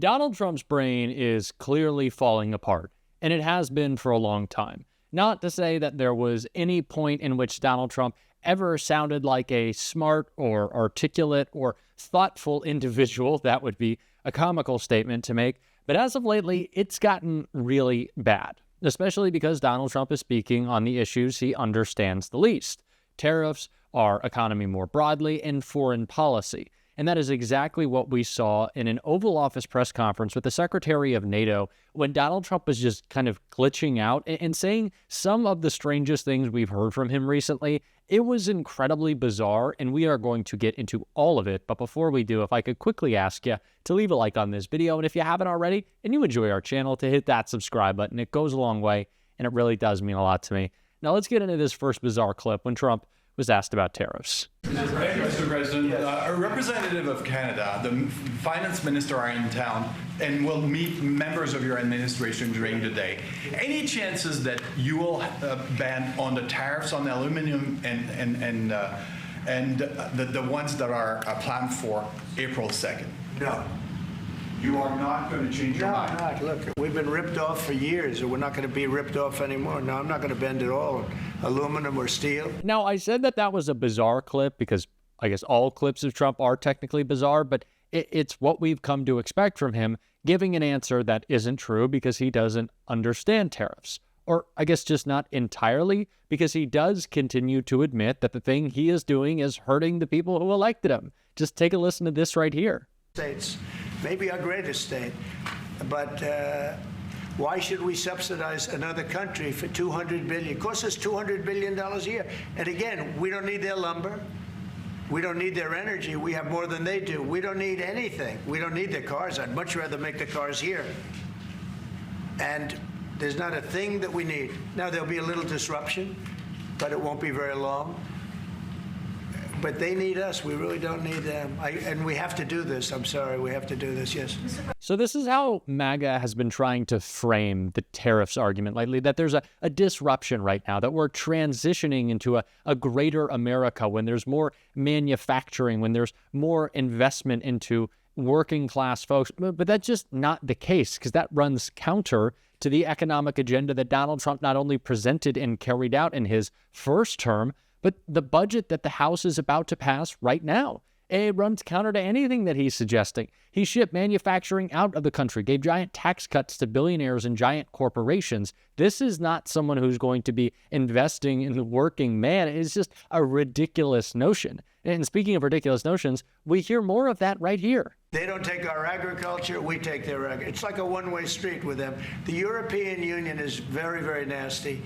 Donald Trump's brain is clearly falling apart, and it has been for a long time. Not to say that there was any point in which Donald Trump ever sounded like a smart or articulate or thoughtful individual. That would be a comical statement to make. But as of lately, it's gotten really bad, especially because Donald Trump is speaking on the issues he understands the least: tariffs, our economy more broadly, and foreign policy. And that is exactly what we saw in an Oval Office press conference with the Secretary of NATO when Donald Trump was just kind of glitching out and saying some of the strangest things we've heard from him recently. It was incredibly bizarre, and we are going to get into all of it. But before we do, if I could quickly ask you to leave a like on this video, and if you haven't already and you enjoy our channel, to hit that subscribe button. It goes a long way, and it really does mean a lot to me. Now let's get into this first bizarre clip when Trump was asked about tariffs. Mr. President, a representative of Canada, the finance minister, are in town and will meet members of your administration during the day. Any chances that you will ban on the tariffs on aluminum and the ones that are planned for April 2nd? No. You are not going to change your mind? No, look, we've been ripped off for years, and we're not going to be ripped off anymore. No, I'm not going to bend at all, aluminum or steel. Now, I said that was a bizarre clip because I guess all clips of Trump are technically bizarre, but it's what we've come to expect from him, giving an answer that isn't true because he doesn't understand tariffs. Or I guess just not entirely, because he does continue to admit that the thing he is doing is hurting the people who elected him. Just take a listen to this right here. States, maybe our greatest state, but why should we subsidize another country for $200 billion? It costs us $200 billion a year. And again, we don't need their lumber. We don't need their energy. We have more than they do. We don't need anything. We don't need their cars. I'd much rather make the cars here. And there's not a thing that we need. Now, there'll be a little disruption, but it won't be very long. But they need us. We really don't need them. And we have to do this. I'm sorry. We have to do this, yes. So this is how MAGA has been trying to frame the tariffs argument lately, that there's a disruption right now, that we're transitioning into a greater America when there's more manufacturing, when there's more investment into working class folks. But that's just not the case, because that runs counter to the economic agenda that Donald Trump not only presented and carried out in his first term, but the budget that the House is about to pass right now. It runs counter to anything that he's suggesting. He shipped manufacturing out of the country, gave giant tax cuts to billionaires and giant corporations. This is not someone who's going to be investing in the working man. It's just a ridiculous notion. And speaking of ridiculous notions, we hear more of that right here. They don't take our agriculture, we take their agriculture. It's like a one-way street with them. The European Union is very, very nasty.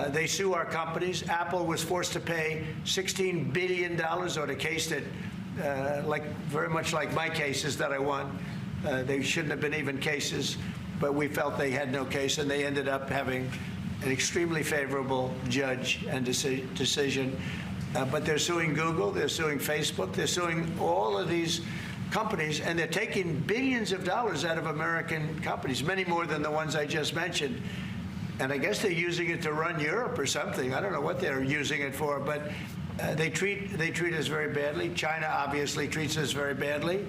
They sue our companies. Apple was forced to pay $16 billion on a case that, very much like my cases that I won. They shouldn't have been even cases, but we felt they had no case, and they ended up having an extremely favorable judge and decision. But they're suing Google, they're suing Facebook, they're suing all of these companies, and they're taking billions of dollars out of American companies, many more than the ones I just mentioned. And I guess they're using it to run Europe or something. I don't know what they're using it for, but they treat us very badly. China obviously treats us very badly.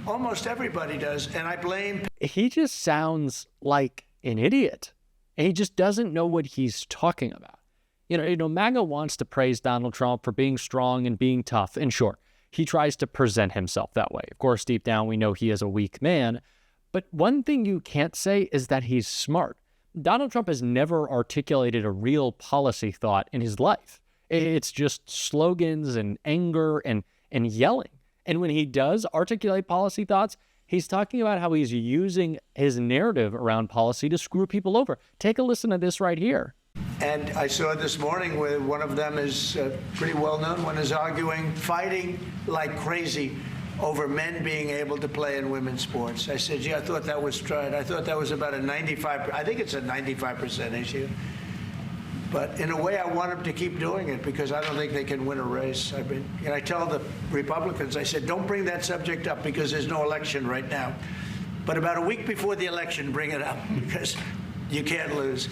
Almost everybody does, and I blame. He just sounds like an idiot, and he just doesn't know what he's talking about. You know, MAGA wants to praise Donald Trump for being strong and being tough, and sure, he tries to present himself that way. Of course, deep down, we know he is a weak man, but one thing you can't say is that he's smart. Donald Trump has never articulated a real policy thought in his life. It's just slogans and anger and yelling. And when he does articulate policy thoughts, he's talking about how he's using his narrative around policy to screw people over. Take a listen to this right here. And I saw this morning where one of them is pretty well known, one is arguing, fighting like crazy over men being able to play in women's sports. I said, yeah, I thought that was tried. I thought that was about a 95%, I think it's a 95% issue. But in a way, I want them to keep doing it because I don't think they can win a race. And I tell the Republicans, I said, don't bring that subject up because there's no election right now. But about a week before the election, bring it up because you can't lose.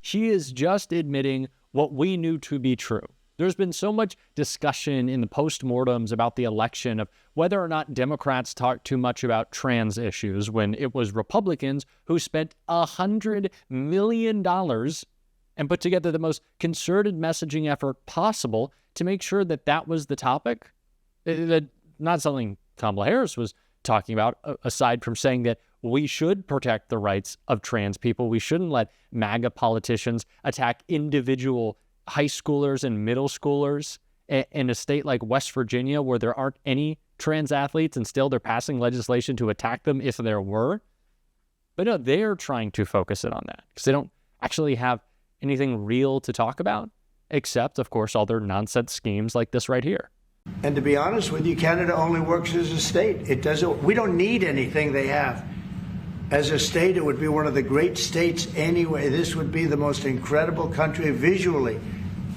She is just admitting what we knew to be true. There's been so much discussion in the postmortems about the election of whether or not Democrats talked too much about trans issues when it was Republicans who spent $100 million and put together the most concerted messaging effort possible to make sure that that was the topic. That not something Kamala Harris was talking about, aside from saying that we should protect the rights of trans people. We shouldn't let MAGA politicians attack individual high schoolers and middle schoolers in a state like West Virginia where there aren't any trans athletes and still they're passing legislation to attack them if there were. But no, they're trying to focus it on that because they don't actually have anything real to talk about, except, of course, all their nonsense schemes like this right here. And to be honest with you, Canada only works as a state. It doesn't. We don't need anything they have. As a state, it would be one of the great states anyway. This would be the most incredible country visually.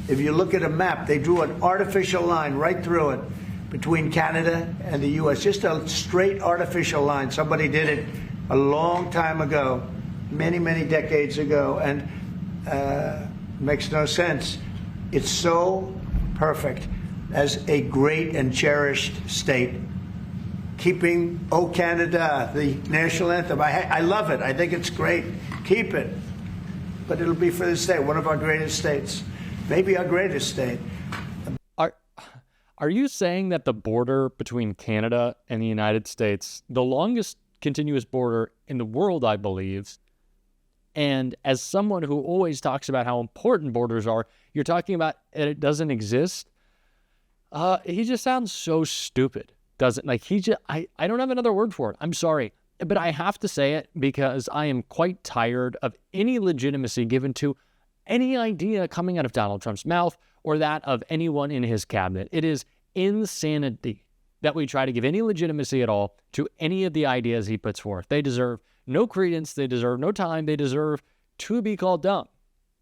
If you look at a map, they drew an artificial line right through it between Canada and the U.S., just a straight artificial line. Somebody did it a long time ago, many, many decades ago, and makes no sense. It's so perfect as a great and cherished state. Keeping "O Canada," the national anthem. I love it. I think it's great. Keep it. But it'll be for the state, one of our greatest states. Maybe our greatest state. Are you saying that the border between Canada and the United States, the longest continuous border in the world, I believe, and as someone who always talks about how important borders are, you're talking about that it doesn't exist? He just sounds so stupid. Doesn't like he just I don't have another word for it. I'm sorry. But I have to say it because I am quite tired of any legitimacy given to any idea coming out of Donald Trump's mouth or that of anyone in his cabinet. It is insanity that we try to give any legitimacy at all to any of the ideas he puts forth. They deserve no credence. They deserve no time. They deserve to be called dumb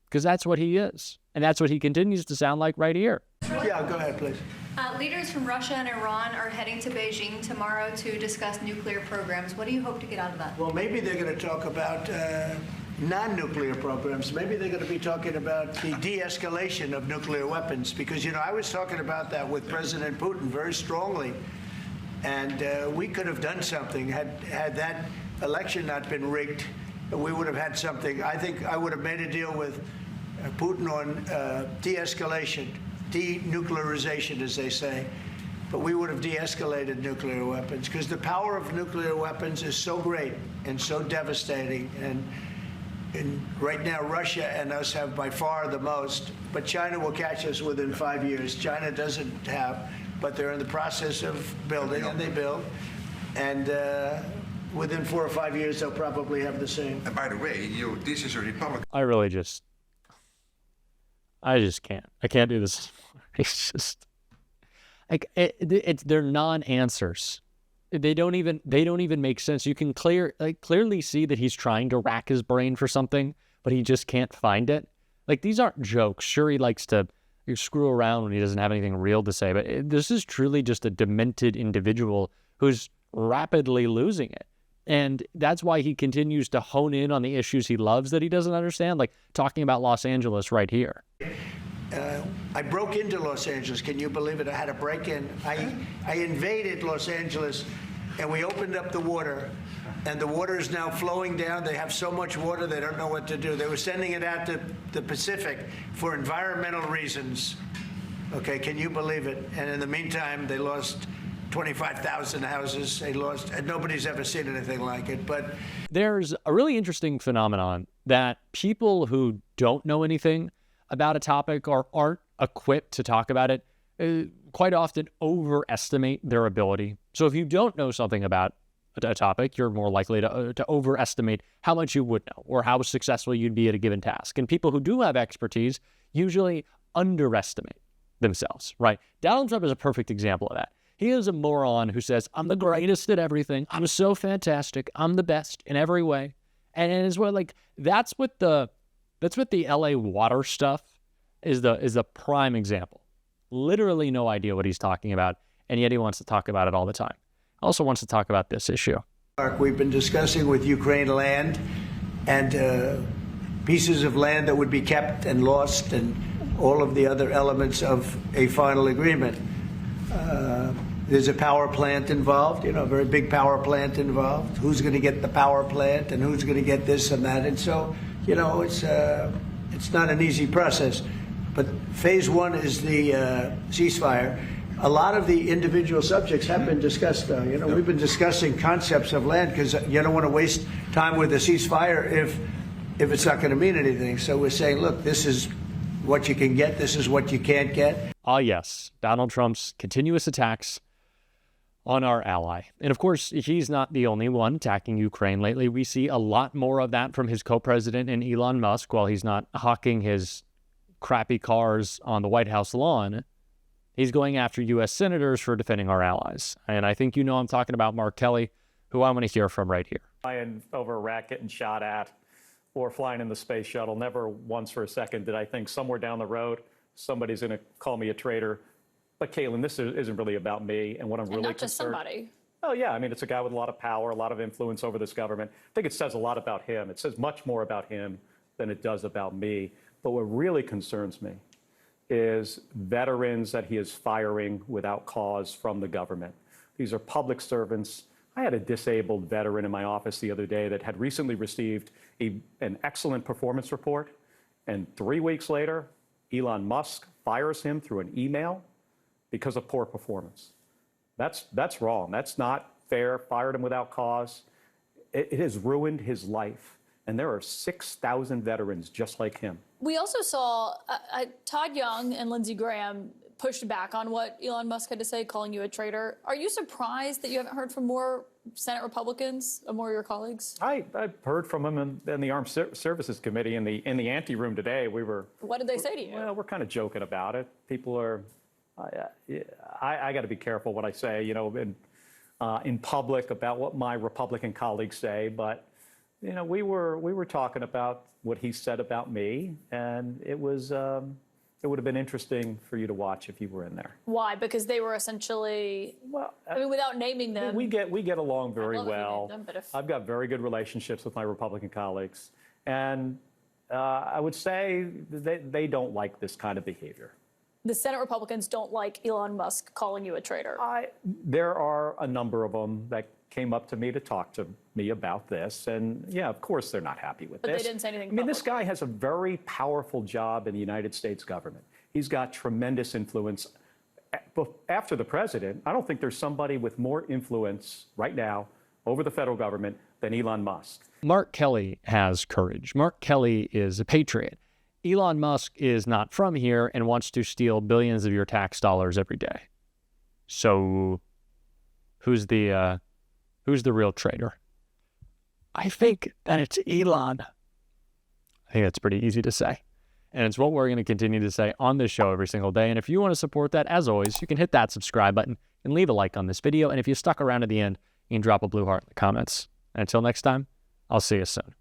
because that's what he is. And that's what he continues to sound like right here. Yeah, go ahead, please. Leaders from Russia and Iran are heading to Beijing tomorrow to discuss nuclear programs. What do you hope to get out of that? Well, maybe they're going to talk about non-nuclear programs. Maybe they're going to be talking about the de-escalation of nuclear weapons. Because, you know, I was talking about that with President Putin very strongly. And we could have done something. Had that election not been rigged, we would have had something. I think I would have made a deal with Putin on de-escalation, denuclearization, as they say. But we would have de-escalated nuclear weapons because the power of nuclear weapons is so great and so devastating. And right now, Russia and us have by far the most, but China will catch us within 5 years. China doesn't have, but they're in the process of building, and they build. And within 4 or 5 years, they'll probably have the same. And by the way, this is a Republican. I just can't. I can't do this. It's just like they're non-answers. They don't even make sense. You can clearly see that he's trying to rack his brain for something, but he just can't find it. Like, these aren't jokes. Sure, he likes to screw around when he doesn't have anything real to say, but this is truly just a demented individual who's rapidly losing it. And that's why he continues to hone in on the issues he loves that he doesn't understand, like talking about Los Angeles right here. I broke into Los Angeles. Can you believe it? I had a break-in. I invaded Los Angeles, and we opened up the water, and the water is now flowing down. They have so much water, they don't know what to do. They were sending it out to the Pacific for environmental reasons. Okay, can you believe it? And in the meantime, they lost 25,000 houses. They lost, and nobody's ever seen anything like it. But there's a really interesting phenomenon that people who don't know anything about a topic or aren't equipped to talk about it quite often overestimate their ability. So if you don't know something about a topic, you're more likely to overestimate how much you would know or how successful you'd be at a given task. And people who do have expertise usually underestimate themselves, right? Donald Trump is a perfect example of that. He is a moron who says, I'm the greatest at everything. I'm so fantastic. I'm the best in every way. And it's what, like, that's what the LA water stuff is the prime example. Literally no idea what he's talking about, and yet he wants to talk about it all the time. Also wants to talk about this issue. We've been discussing with Ukraine land and pieces of land that would be kept and lost and all of the other elements of a final agreement. There's a power plant involved, a very big power plant involved. Who's going to get the power plant and who's going to get this and that? And so, it's not an easy process. But phase one is the ceasefire. A lot of the individual subjects have been discussed, though. We've been discussing concepts of land because you don't want to waste time with a ceasefire if it's not going to mean anything. So we're saying, look, this is what you can get. This is what you can't get. Ah, yes, Donald Trump's continuous attacks on our ally. And of course, he's not the only one attacking Ukraine lately. We see a lot more of that from his co-president and Elon Musk while he's not hawking his crappy cars on the White House lawn. He's going after U.S. senators for defending our allies. And I think I'm talking about Mark Kelly, who I want to hear from right here. Flying over Iraq, getting shot at, or flying in the space shuttle. Never once for a second did I think somewhere down the road somebody's going to call me a traitor. But Caitlin, this isn't really about me and what I'm really not just concerned. somebody. Oh yeah, I mean it's a guy with a lot of power, a lot of influence over this government. I think it says a lot about him. It says much more about him than it does about me. But what really concerns me is veterans that he is firing without cause from the government. These are public servants. I had a disabled veteran in my office the other day that had recently received an excellent performance report, and 3 weeks later, Elon Musk fires him through an email because of poor performance. That's wrong. That's not fair. Fired him without cause. It has ruined his life. And there are 6,000 veterans just like him. We also saw Todd Young and Lindsey Graham pushed back on what Elon Musk had to say, calling you a traitor. Are you surprised that you haven't heard from more Senate Republicans, more of your colleagues? I've heard from them in the Armed Services Committee in the ante room today. What did they say to you? Well, we're kind of joking about it. People are. I got to be careful what I say, in public about what my Republican colleagues say. But we were talking about what he said about me, and it was. It would have been interesting for you to watch if you were in there. Why? Because they were essentially, without naming them. We get along very well. Them, I've got very good relationships with my Republican colleagues. And I would say they don't like this kind of behavior. The Senate Republicans don't like Elon Musk calling you a traitor. There are a number of them that came up to me to talk to me about this. And yeah, of course they're not happy with this. But they didn't say anything I mean, this guy has a very powerful job in the United States government. He's got tremendous influence. After the president, I don't think there's somebody with more influence right now over the federal government than Elon Musk. Mark Kelly has courage. Mark Kelly is a patriot. Elon Musk is not from here and wants to steal billions of your tax dollars every day. So who's the real traitor? I think that it's Elon. I think that's pretty easy to say. And it's what we're going to continue to say on this show every single day. And if you want to support that, as always, you can hit that subscribe button and leave a like on this video. And if you stuck around to the end, you can drop a blue heart in the comments. And until next time, I'll see you soon.